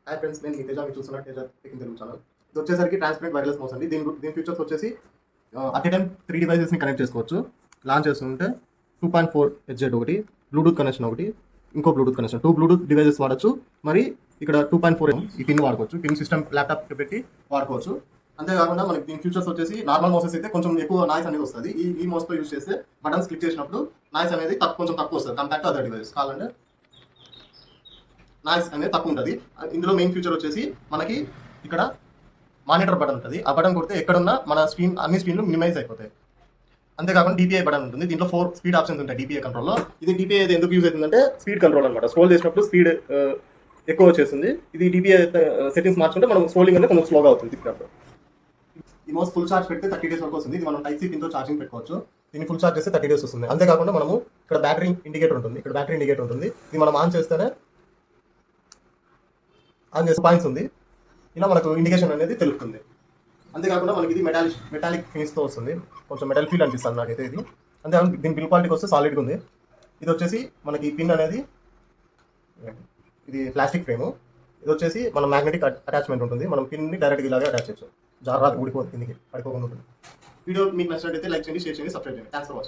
Hi friends, నేను మీ తేజ. మీరు చూస్తున్నారు Teja tech in Telugu channel. ఇది వచ్చేసరికి ట్రాన్స్పరెంట్ వైర్లెస్ మౌస్ అండి. దీని ఫీచర్స్ వచ్చేసి అట్ ఏ టైం 3 డివైజెస్ని కనెక్ట్ చేసుకోవచ్చు. లాంచ్ చేస్తుంటే 2.4 హెడ్జెట్ ఒకటి, బ్లూటూత్ కనెక్షన్ ఒకటి, ఇంకో బ్లూటూత్ కనెక్షన్, 2 బ్లూటూత్ డివైజెస్ వాడచ్చు. మరి ఇక్కడ 2.4 ఈ పిన్ వాడుకోవచ్చు. పిన్ సిస్టమ్ ల్యాప్టాప్ పెట్టి వాడుకోవచ్చు. అంతేకాకుండా మనకి దీని ఫీచర్స్ వచ్చేసి నార్మల్ మౌసెస్ అయితే కొంచెం ఎక్కువ నాయిస్ అనేది వస్తుంది. ఈ మౌస్తో యూస్ చేస్తే బటన్స్ క్లిక్ చేసినప్పుడు నాయిస్ అనేది కొంచెం తక్కువ వస్తుంది కంపేర్ టు అదర్ డివైజెస్. కావాలంటే నాయిస్ అనేది తక్కువ ఉంటుంది. ఇందులో మెయిన్ ఫీచర్ వచ్చేసి మనకి ఇక్కడ మానిటర్ బటన్ ఉంటుంది. ఆ బటన్ కొడితే ఎక్కడున్నా మన స్క్రీన్ అన్ని స్క్రీన్లు మినిమైజ్ అయిపోతాయి. అంతేకాకుండా డిపిఐ బటన్ ఉంటుంది. దీంట్లో 4 స్పీడ్ ఆప్షన్స్ ఉంటాయి డిపిఐ కంట్రోల్లో. ఇది డిపిఐ ఎందుకు యూజ్ అవుతుందంటే స్పీడ్ కంట్రోల్ అనమాట. స్క్రోల్ చేసినప్పుడు స్పీడ్ ఎక్కువ వచ్చేస్తుంది. ఇది డిపిఐ సెట్టింగ్స్ మార్చుకుంటే మనం స్క్రోలింగ్ అనేది కొంచెం స్లోగా అవుతుంది తిప్పినప్పుడు. ఈ మౌస్ ఫుల్ ఛార్జ్ పెడితే 30 డేస్ వరకు వస్తుంది. ఇది మనం టైప్ సి పిన్తో ఛార్జింగ్ పెట్టుకోవచ్చు. దీన్ని ఫుల్ ఛార్జ్ చేస్తే 30 డేస్ వస్తుంది. అంతేకాకుండా మనము ఇక్కడ బ్యాటరీ ఇండికేటర్ ఉంటుంది. ఇది మనం ఆన్ చేస్తేనే పాయింట్స్ ఉంది. ఇలా మనకు ఇండికేషన్ అనేది తెలుస్తుంది. అంతేకాకుండా మనకి ఇది మెటాలిక్ ఫినిష్తో వస్తుంది. కొంచెం మెటల్ ఫీల్ అనిపిస్తుంది నాకైతే ఇది. అంతేకాకుండా దీని బిల్ క్వాలిటీకి వస్తే సాలిడ్గా ఉంది. ఇది వచ్చేసి మనకి పిన్ అనేది ఇది ప్లాస్టిక్ ఫ్రేము. ఇది వచ్చేసి మన మ్యాగ్నెటిక్ అటాచ్మెంట్ ఉంటుంది. మనం పిన్ని డైరెక్ట్గా ఇలాగే అటాచ్ చేయొచ్చు. జాగ్రత్త ఊడిపోతుంది, కిందికి పడిపోకుండా ఉంటుంది. వీడియో మీకు నచ్చినట్టయితే లైక్ చేయండి, షేర్ చేయండి, సబ్స్క్రైబ్ చేయండి. Thanks for watching.